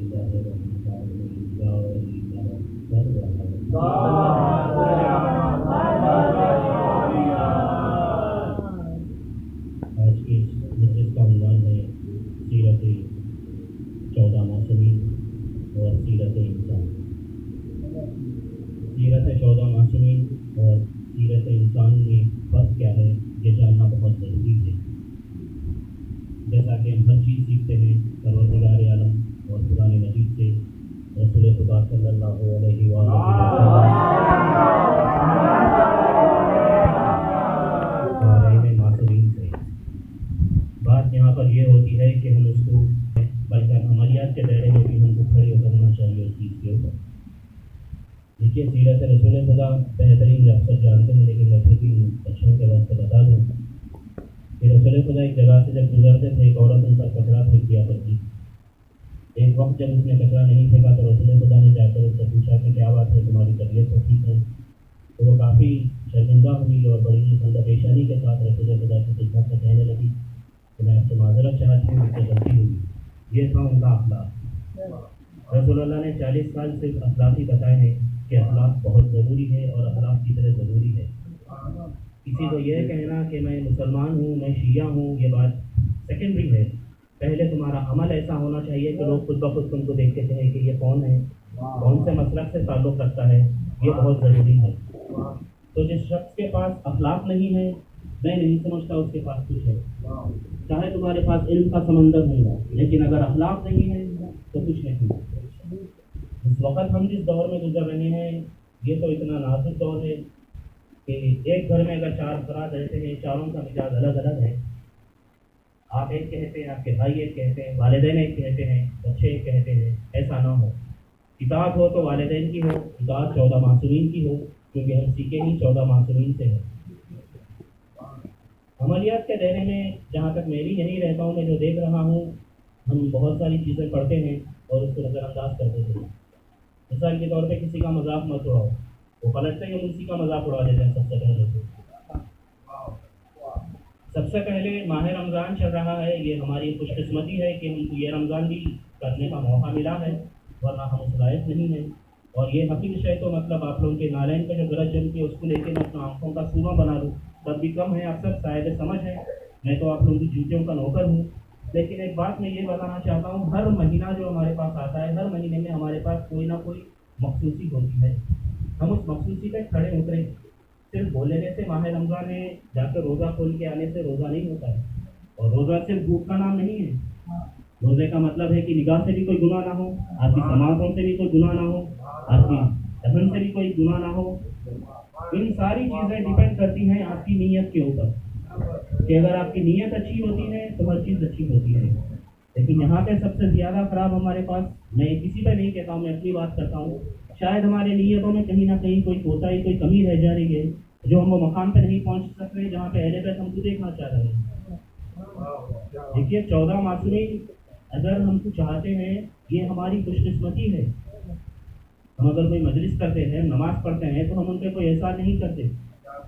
آج کی اس مجلس کا عنوان ہے سیرت 14 معصومین اور سیرت انسان. سیرت 14 معصومین اور سیرت انسان میں فرق کیا ہے یہ جاننا بہت ضروری ہے. جیسا کہ ہم ہر چیز سیکھتے ہیں پروردگار عالم اور قرآن مجید سے، رسول خدا صلی اللہ علیہ وآلہ معصومین سے. بات یہاں پر یہ ہوتی ہے کہ ہم اس کو بلکہ عملیات کے دائرے میں بھی ہم کو کھڑے اترنا چاہیے اس چیز کے اوپر. دیکھیے سیرت رسول خدا بہترین اکثر جانتے ہیں، لیکن میں پھر بھی بچوں کے واسطے بتا دوں کہ رسول خدا ایک جگہ سے جب گزرتے تھے ایک عورت ان پر کچرا پھینک دیا کرتی. ایک وقت جب اس نے کچرا نہیں پھینکا تو رسول خدا نے جا کر اس سے پوچھا کہ کیا بات ہے، تمہاری طبیعت تو ٹھیک ہے؟ تو وہ کافی شرمندہ ہوئی اور بڑی اندیشانی کے ساتھ رسول خدا کی خدمت میں کہنے لگی کہ میں آپ سے معذرت چاہتی ہوں، مجھ سے غلطی ہوئی. یہ تھا ان کا اخلاق. رسول اللہ نے 40 سال سے اخلاقی بتائے ہیں کہ اخلاق بہت ضروری ہے اور اخلاق کی طرح ضروری ہے. کسی کو یہ کہنا کہ میں مسلمان ہوں، میں شیعہ ہوں، یہ بات سیکنڈری ہے. پہلے تمہارا عمل ایسا ہونا چاہیے کہ لوگ خود بخود تم کو دیکھ کے کہیں کہ یہ کون ہے، کون سے مسلک سے تعلق رکھتا ہے. یہ بہت ضروری ہے. تو جس شخص کے پاس اخلاق نہیں ہے میں نہیں سمجھتا اس کے پاس کچھ ہے. چاہے تمہارے پاس علم کا سمندر ہوگا لیکن اگر اخلاق نہیں ہے تو کچھ نہیں. اس وقت ہم جس دور میں گزر رہے ہیں یہ تو اتنا نازک دور ہے کہ ایک گھر میں اگر 4 افراد رہتے ہیں، چاروں کا مزاج الگ الگ ہے. آپ ایک کہتے ہیں، آپ کے بھائی ایک کہتے ہیں، والدین ایک کہتے ہیں، بچے ایک کہتے ہیں. ایسا نہ ہو. کتاب ہو تو والدین کی ہو، کتاب 14 معصومین کی ہو، کیونکہ ہم سیکھے ہی 14 معصومین سے ہیں. عملیات کے دائرے میں جہاں تک میری یہیں رہتا ہوں، میں جو دیکھ رہا ہوں، ہم بہت ساری چیزیں پڑھتے ہیں اور اس کو نظر انداز کرتے ہیں. مثال کے طور پہ کسی کا مذاق مت اڑاؤ، وہ پلٹتے ہیں اسی کا مذاق اڑا دیتے ہیں. سب سے پہلے ماہ رمضان چل رہا ہے. یہ ہماری خوش قسمتی ہے کہ ہم کو یہ رمضان بھی کرنے کا موقع ملا ہے، ورنہ ہم اس لائق نہیں ہیں. اور یہ حقیقت ہے تو مطلب آپ لوگوں کے نالین پہ جو گرج جمتی ہے اس کو لے کے میں اپنا آنکھوں کا سورا بنا لوں تب بھی کم ہے. آپ سب شاید سمجھ ہے، میں تو آپ لوگوں کی جوتیوں کا نوکر ہوں. لیکن ایک بات میں یہ بتانا چاہتا ہوں، ہر مہینہ جو ہمارے پاس آتا ہے، ہر مہینے میں ہمارے پاس کوئی نہ کوئی مخصوصی ہوتی ہے. ہم اس مخصوصی پہ کھڑے اتریں. صرف بولنے سے ماہ رمضان میں جا کے روزہ کھول کے آنے سے روزہ نہیں ہوتا ہے. اور روزہ صرف بھوک کا نام نہیں ہے. روزے کا مطلب ہے کہ نگاہ سے بھی کوئی گناہ نہ ہو، آپ کی سماعتوں سے بھی کوئی گناہ نہ ہو، آپ کی دہن سے بھی کوئی گناہ نہ ہو. ان ساری چیزیں ڈیپینڈ کرتی ہیں آپ کی نیت کے اوپر کہ اگر آپ کی نیت اچھی ہوتی ہے تو ہر چیز اچھی ہوتی ہے. لیکن یہاں پہ سب سے زیادہ خراب ہمارے پاس، میں کسی پہ نہیں کہتا ہوں، میں اپنی بات کرتا ہوں، شاید ہمارے نیتوں میں کہیں نہ کہیں کوئی کوتاہی، کوئی کمی رہ جا رہی ہے جو ہم وہ مقام پہ نہیں پہنچ سک رہے جہاں پہ اہل بیت ہم کو دیکھنا چاہ رہے ہیں. دیکھیے 14 معصومین اگر ہم کو چاہتے ہیں یہ ہماری خوش قسمتی ہے. ہم اگر کوئی مجلس کرتے ہیں، نماز پڑھتے ہیں تو ہم ان پہ کوئی احسان نہیں کرتے.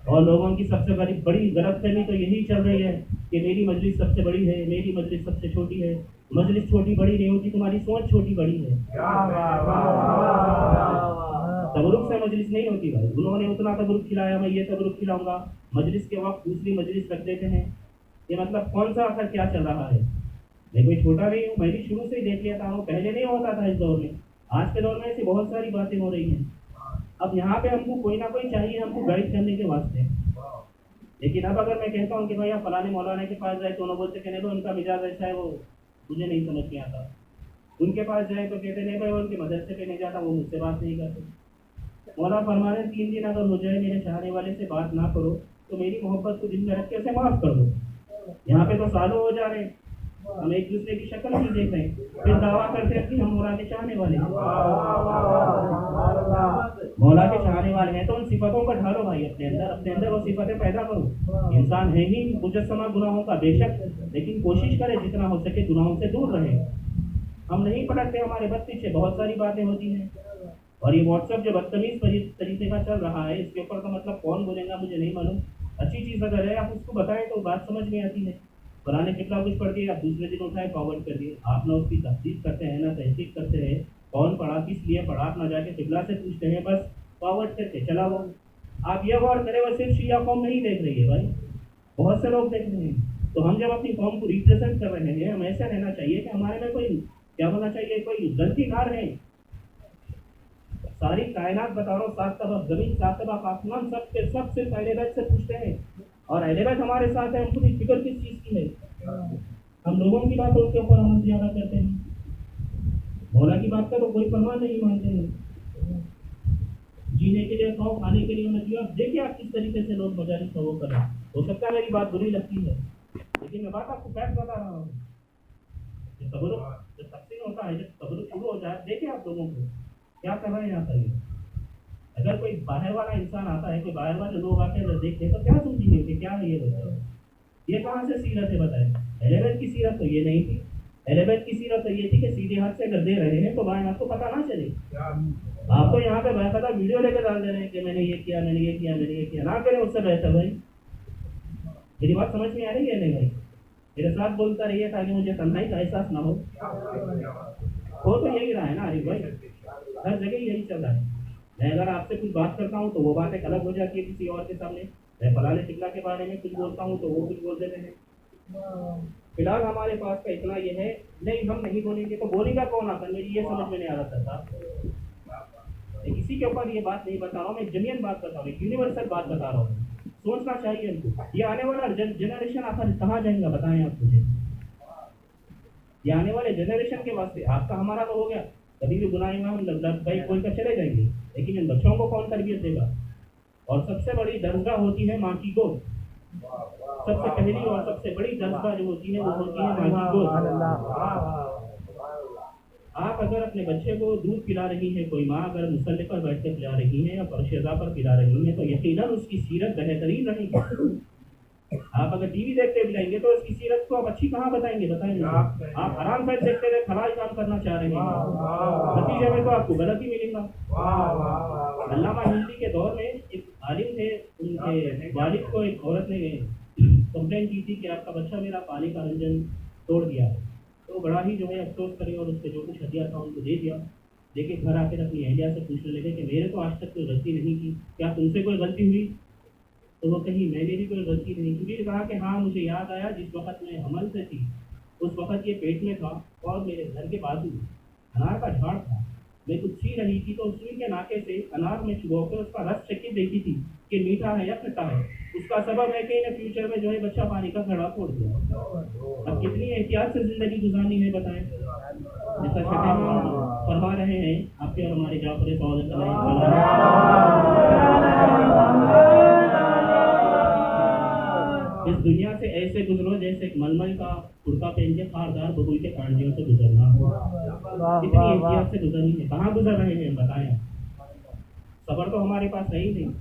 اور لوگوں کی سب سے بڑی غلط فہمی تو یہی چل رہی ہے کہ میری مجلس سب سے بڑی ہے، میری مجلس سب سے چھوٹی ہے. مجلس چھوٹی بڑی نہیں ہوتی، تمہاری سوچ چھوٹی بڑی ہے. تبرک سے مجلس نہیں ہوتی بھائی. انہوں نے اتنا تبرک کھلایا، میں یہ تبرک کھلاؤں گا. مجلس کے وقت دوسری مجلس رکھ دیتے ہیں. یہ مطلب کون سا آخر کیا چل رہا ہے؟ میں کوئی چھوٹا نہیں ہوں، میں بھی شروع سے ہی دیکھ لیتا ہوں. پہلے نہیں ہوتا تھا اس دور میں. آج کے دور میں ایسی بہت ساری باتیں ہو رہی ہیں. اب یہاں پہ ہم کو کوئی نہ کوئی چاہیے ہم کو گائڈ کرنے کے واسطے. لیکن اب اگر میں کہتا ہوں کہ بھائی آپ فلانے مولانا کے پاس جائے تو انہوں بولتے کہنے دو ان کا مزاج ایسا ہے، وہ مجھے نہیں سمجھ میں آتا. ان کے پاس جائے تو کہتے نہیں بھائی وہ ان کے مدرسے پہ نہیں جاتا، وہ مجھ سے بات نہیں کرتے. مولا فرمانے 3 دن اگر ہو جائے میرے چاہنے والے سے بات نہ کرو تو میری محبت کو دل میں رکھ کے اسے معاف کر دو. یہاں پہ تو سالوں ہو جا رہے ہیں، ہم ایک دوسرے کی شکل نہیں دیکھ رہے ہیں، پھر دعویٰ کرتے ہیں کہ ہم مولا کے چاہنے والے ہیں. مولا کے چاہنے والے ہیں تو ان صفتوں کو ڈھالو بھائی اپنے اندر وہ صفتیں پیدا کرو. انسان ہے ہی مجسمہ گناہوں کا بے شک، لیکن کوشش کرے جتنا ہو سکے گناہوں سے دور رہے. ہم نہیں پڑھتے، ہمارے بس پیچھے بہت ساری باتیں ہوتی ہیں. اور یہ واٹس ایپ جو بدتمیز طریقے کا چل رہا ہے، اس کے اوپر کا مطلب کون بولے گا مجھے نہیں معلوم. اچھی چیز اگر ہے آپ اس کو بتائیں تو بات سمجھ میں آتی ہے. قرآن قبلہ کچھ پڑھ دیا، دوسرے دن اٹھائے فارورڈ کر دیے. آپ نہ اس کی تفصیل کرتے ہیں نہ تحقیق کرتے ہیں کون پڑھا کس لیے پڑھا، آپ نہ جا کے قبلہ سے پوچھتے ہیں، بس فارورڈ کر کے چلا وہ. آپ یہ غور کریں وہ صرف شیعہ قوم نہیں دیکھ رہی ہے بھائی، بہت سے لوگ دیکھ رہے ہیں. تو ہم جب اپنی قوم کو ریپرزینٹ کر رہے ہیں ہم ایسا رہنا چاہیے کہ ہمارے میں کوئی کیا ہونا چاہیے، کوئی غلطی نہ رہے. ساری کائنات بتا رہا ہوں، 7 طبق زمین 7 طبق آسمان، سب کے سب صرف اہل بیت سے پوچھتے ہیں. اور اہل بیت ہمارے ساتھ ہے، ہم کو بھی فکر کس چیز کی ہے. ہم لوگوں کی باتوں کے اوپر ہم زیادہ کرتے ہیں، مولا کی بات کا تو کوئی پرواہ نہیں مانتے ہیں. جینے کے لیے کھاؤ، کھانے کے لیے مت جیو. آپ دیکھیے آپ کس طریقے سے لوگ مجالس کا وہ کر رہے ہیں. ہو سکتا ہے میری بات بری لگتی ہے لیکن میں بات آپ کو فیکٹ بتا رہا ہوں. جب تقسیم ہوتا ہے، جب تبرک شروع ہو جائے، دیکھیں آپ لوگوں کو کیا کر رہے ہیں یہاں پر. اگر کوئی باہر والا انسان آتا ہے، کوئی باہر والے لوگ آتے ہیں دیکھتے ہیں تو کیا سوچیں گے کہ کیا ہے یہ کہاں سے سیرت ہے بتائیں. اہل بیت کی سیرت تو یہ نہیں تھی. اہل بیت کی سیرت تو یہ تھی کہ سیدھے ہاتھ سے اگر دے رہے ہیں تو بائیں ہاتھ کو پتہ نہ چلے. آپ تو یہاں پہ باقاعدہ ویڈیو لے کے ڈال دے رہے ہیں کہ میں نے یہ کیا، میں نے یہ کیا، میں نے یہ کیا. نہ کریں اس سے بہتر بھائی. میری بات سمجھ میں آ رہی ہے نہیں بھائی؟ میرے ساتھ بولتا رہیے تاکہ مجھے تنہائی کا احساس نہ ہو. وہ تو یہی رہا ہے نا عارف بھائی، ہر جگہ یہی چل رہا ہے. میں اگر آپ سے کچھ بات کرتا ہوں تو وہ بات ایک الگ ہو جاتی ہے کسی اور کے سامنے. میں فلاں قبلہ کے بارے میں کچھ بولتا ہوں تو وہ کچھ بول دیتے ہیں. فی الحال ہمارے پاس کا اتنا یہ ہے، نہیں ہم نہیں بولیں گے تو بولے گا کون آتا. میری یہ سمجھ میں نہیں آ رہا تھا. میں کسی کے اوپر یہ بات نہیں بتا رہا ہوں، میں جنین بات بتا رہا ہوں، یونیورسل بات بتا رہا ہوں. سوچنا چاہیے ان کو. یہ آنے والا جنریشن آخر کہاں جائیں گا بتائیں آپ مجھے. یہ آنے والے جنریشن کے واسطے آپ کا ہمارا تو ہو گیا، کبھی بھی گناہ میں ہم بھائی بول کر چلے جائیں گے، لیکن ان بچوں کو کون تربیت دے گا. اور سب سے بڑی درسگاہ ہوتی ہے ماں کی گود. سب سے پہلی اور سب سے بڑی درسگاہ جو ہوتی ہے وہ ہوتی ہے ماں کی گود. آپ اگر اپنے بچے کو دودھ پلا رہی ہے، کوئی ماں اگر مصلی پر بیٹھ کے پلا رہی ہے یا فرشیزہ پر پلا رہی ہے تو یقیناً اس کی سیرت بہترین رہے گی. آپ اگر ٹی وی دیکھتے بھی جائیں گے تو اس کی سیرت کو آپ اچھی کہاں بتائیں گے. آپ حرام فیض دیکھتے ہوئے حلال کام کرنا چاہ رہے ہیں، نتیجے میں تو آپ کو غلط ہی ملے گا. علامہ ہندی کے دور میں ایک عالم تھے، ان کے والد کو ایک عورت نے کمپلین کی تھی کہ آپ کا بچہ میرا پانی کا رنجن توڑ دیا. تو بڑا ہی جو ہے افسوس کرے اور اس کے جو کچھ ہدیہ تھا ان کو دے دیا. لیکن گھر آ کر اپنی اہلیہ سے پوچھنے لگے کہ میرے تو آج تک کوئی غلطی نہیں کی، کیا تم سے کوئی غلطی ہوئی؟ تو وہ کہیں میں نے بھی کوئی غلطی نہیں کی. کیونکہ کہا کہ ہاں مجھے یاد آیا جس وقت میں حمل سے تھی اس وقت یہ پیٹ میں تھا اور میرے گھر کے بازو انار کا جھاڑ تھا. میں کچھ سی رہی تھی تو سوئی کے ناکے سے انار میں چبو کے اس کا رس چکی دیکھی تھی کہ میٹھا ہے یا کھٹا ہے. اس کا سبب ہے کہ انہیں فیوچر میں جو ہے بچہ پانی کا گھڑا پھوڑ دیا. اب کتنی احتیاط سے زندگی گزارنی ہے بتائیں. جیسا کہ فرما رہے ہیں آپ کے اور ہمارے جعفر صادق اس دنیا سے ایسے گزرو جیسے ایک ململ کا کرتا پہن کے خاردار ببوئی کے کانڈیوں سے گزرنا ہو. اتنی احتیاط سے گزرنی ہے. کہاں گزر رہے ہیں بتائیں. صبر تو ہمارے پاس ہے ہی نہیں،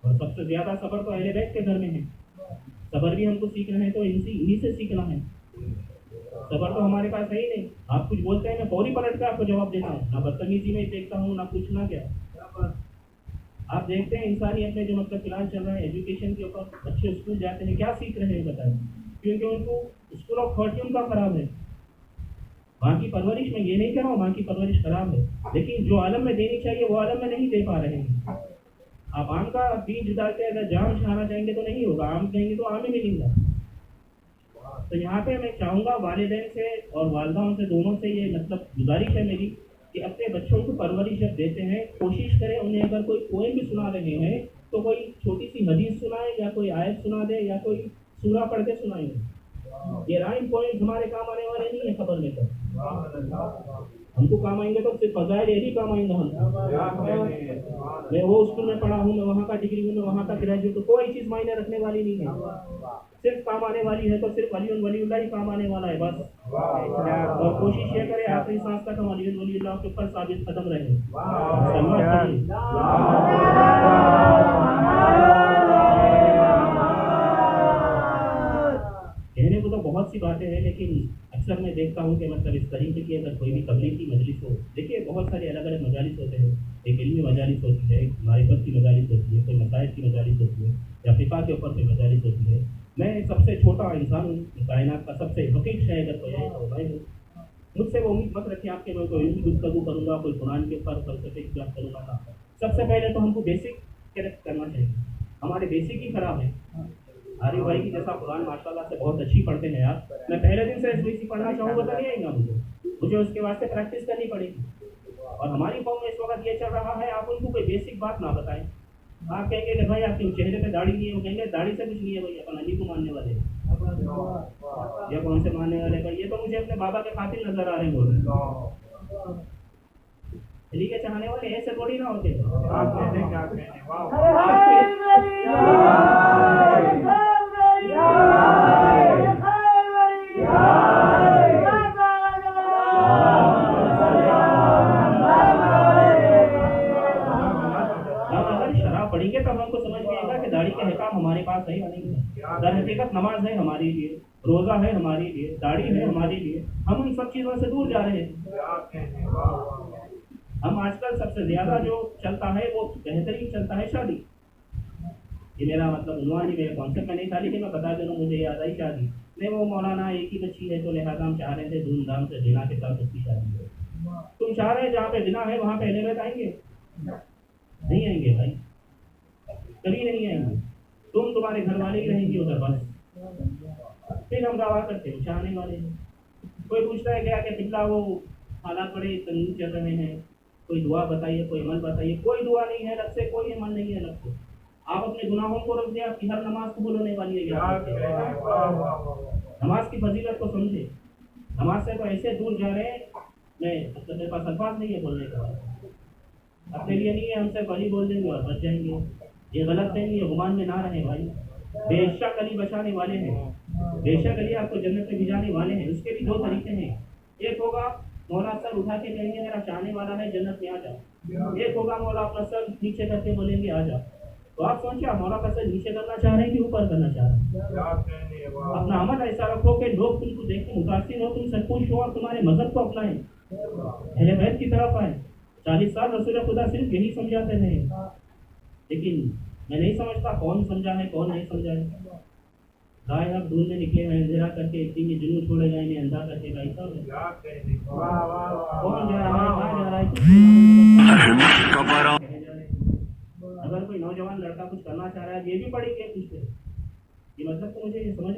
اور سب سے زیادہ صبر تو اہل بیت کے گھر میں ہے. صبر بھی ہم کو سیکھنا ہے تو انہی سے سیکھنا ہے. صبر تو ہمارے پاس ہے ہی نہیں. آپ کچھ بولتے ہیں میں فوری پلٹ کے آپ کو جواب دیتا ہوں، نہ بدتمیزی میں دیکھتا ہوں نہ کچھ نہ کیا. آپ دیکھتے ہیں انسانیت میں جو مطلب فی الحال چل رہا ہے ایجوکیشن کے اوپر، بچے اسکول جاتے ہیں کیا سیکھ رہے ہیں بتائیں. کیونکہ ان کو اسکول آف تھاٹ ان کا خراب ہے. وہاں کی پرورش میں یہ نہیں کہہ رہا ہوں وہاں کی پرورش خراب ہے، لیکن جو عالم میں دینی چاہیے وہ عالم میں نہیں دے پا رہے ہیں. آپ آم کا بیج ڈال کے اگر جام چھانا چاہیں گے تو نہیں ہوگا، آم کہیں گے تو آم ہی ملیں گا. تو یہاں پہ میں چاہوں گا والدین سے اور والداؤں سے دونوں سے یہ مطلب گزارش ہے میری کہ اپنے بچوں کو پرورش جب دیتے ہیں کوشش کریں انہیں اگر کوئی پوئم بھی سنا رہے ہیں تو کوئی چھوٹی سی حدیث سنائیں یا کوئی آیت سنا دے یا کوئی سورہ پڑھ کے سنائیں. یہ رائم پوائنٹ ہمارے کام آنے والے نہیں ہیں خبر میں. تو ہم کو کام آئیں گے تو صرف فضائل یہی کام آئیں گے. میں وہ اسکول میں پڑھا ہوں، میں وہاں کا ڈگری ہوں، میں وہاں کا گریجویٹ ہوں، کوئی چیز معنی رکھنے والی نہیں ہے. صرف کام آنے والی ہے تو صرف ولی اللہ ہی کام آنے والا ہے بس. اور کوشش یہ کرے آخری سانس تک ہم ولی اللہ کے اوپر ثابت قدم رہیں. کہنے کو تو بہت سی باتیں ہیں لیکن اکثر میں دیکھتا ہوں کہ مطلب اس طریقے کی اگر کوئی بھی تبلیغ کی مجلس ہو، دیکھیے بہت سارے الگ الگ مجالس ہوتے ہیں. ایک علمی مجالس ہوتی ہے، ایک معرفت کی مجالس ہوتی ہے، کوئی مسائل کی مجالس ہوتی ہے یا فقہ کے اوپر کوئی مجالس ہوتی ہے. میں سب سے چھوٹا انسان ہوں، کائنات کا سب سے حقیق شے اگر کوئی ہے تو میں ہوں۔ مجھ سے وہ امید مت رکھیں آپ کے میں کوئی گفتگو کروں گا، کوئی قرآن کے اوپر فلسفے کی بات کروں گا۔ سب سے پہلے تو ہم کو بیسک کریکٹ کرنا چاہیے، ہمارے بیسک ہی خراب ہے۔ عارف بھائی کی جیسا قرآن ماشاء اللہ سے بہت اچھی پڑھتے ہیں یار، میں پہلے دن سے ایسی پڑھنا چاہوں گا تو نہیں آئے گا مجھے اس کے واسطے پریکٹس کرنی پڑے گی۔ اور ہماری قوم میں اس وقت یہ چل رہا ہے، آپ ان کو کوئی بیسک بات نہ بتائیں، آپ کہیں گے کہ بھائی آپ کے چہرے پہ داڑھی نہیں ہے، وہ کہیں گے داڑھی سے کچھ نہیں ہے بھائی، اپن علی کو ماننے والے ہیں۔ یہ کون سے ماننے والے بھائی، یہ تو مجھے اپنے بابا کے قاتل نظر آ رہے ہیں بول رہے علی کے چاہنے والے ایسے تھوڑی نہ ہوتے۔ پڑھیں گے تب ہم کو سمجھ میں آئے گا کہ داڑھی کا حکام ہمارے پاس ہے یا نہیں ہے۔ در حقیقت نماز ہے ہمارے لیے، روزہ ہے ہمارے لیے، داڑھی ہے ہمارے لیے، ہم ان سب چیزوں سے دور جا رہے ہیں۔ ہم آج کل سب سے زیادہ جو چلتا ہے وہ بہترین چلتا ہے شادی۔ یہ میرا مطلب عنوان ہی میرے کانسیپٹ میں نہیں تھا، لیکن میں بتا دے رہا ہوں، مجھے یاد آئی شادی نہیں، وہ مولانا ایک ہی بچی ہے تو لہٰذا ہم چاہ رہے تھے دھوم دھام سے زنا کے ساتھ اس کی شادی ہو۔ تم چاہ رہے جہاں پہ زنا ہے وہاں پہ اہل بیت آئیں گے؟ نہیں آئیں گے بھائی، کبھی نہیں آئیں گے۔ تم تمہارے گھر والے ہی رہیں گے ادھر بس۔ پھر ہم دعویٰ کرتے ہیں چاہنے والے ہیں۔ کوئی پوچھتا ہے کیا کہ قبلہ وہ حالات بڑے تنظیم چل رہے ہیں، کوئی دعا بتائیے، کوئی عمل بتائیے۔ کوئی دعا نہیں ہے رب سے، کوئی عمل نہیں ہے رب سے۔ آپ اپنے گناہوں کو رکھ دیں، آپ کی ہر نماز قبول ہونے والی ہے۔ نماز کی فضیلت کو سمجھے، نماز سے تو ایسے دور جا رہے ہیں، میں میرے پاس الفاظ نہیں ہے بولنے کا، اپنے لیے نہیں ہے، ہم سے علی بول دیں گے اور بچ جائیں گے۔ یہ غلط نہیں، یہ گمان میں نہ رہیں بھائی، بے شک علی بچانے والے ہیں، بے شک علی آپ کو جنت میں بھجانے والے ہیں۔ اس کے بھی دو طریقے ہیں، ایک ہوگا مولا سر اٹھا کے کہیں گے میرا چاہنے والا ہے جنت میں آ جاؤ، ایک ہوگا مولا اپنا سر نیچے کر کے بولیں گے آ جاؤ۔ تو آپ سوچیں مولا کا سر نیچے کرنا چاہ رہے ہیں کہ اوپر کرنا چاہ رہے ہیں؟ اپنا عمل ایسا رکھو کہ لوگ تم کو دیکھ کے متاثر ہو، تم سے خوش ہو اور تمہارے مذہب کو اپنائیں، اہل بیت کی طرف آئیں۔ 40 سال رسول خدا صرف یہی سمجھاتے ہیں، لیکن میں نہیں سمجھتا کون سمجھا ہے کون نہیں سمجھا ہے۔ گائے اب دور میں نکلے ہیں اندھیرا کر کے، اتنی کے جنوں چھوڑے گئے انہیں اندھا کر کے گائے صاحب کون جا رہا ہے کہاں جا رہا ہے؟ اگر کوئی نوجوان لڑکا کچھ کرنا چاہ رہا ہے یہ بھی پڑھی کہ پوچھتے، یہ مطلب تو مجھے یہ سمجھ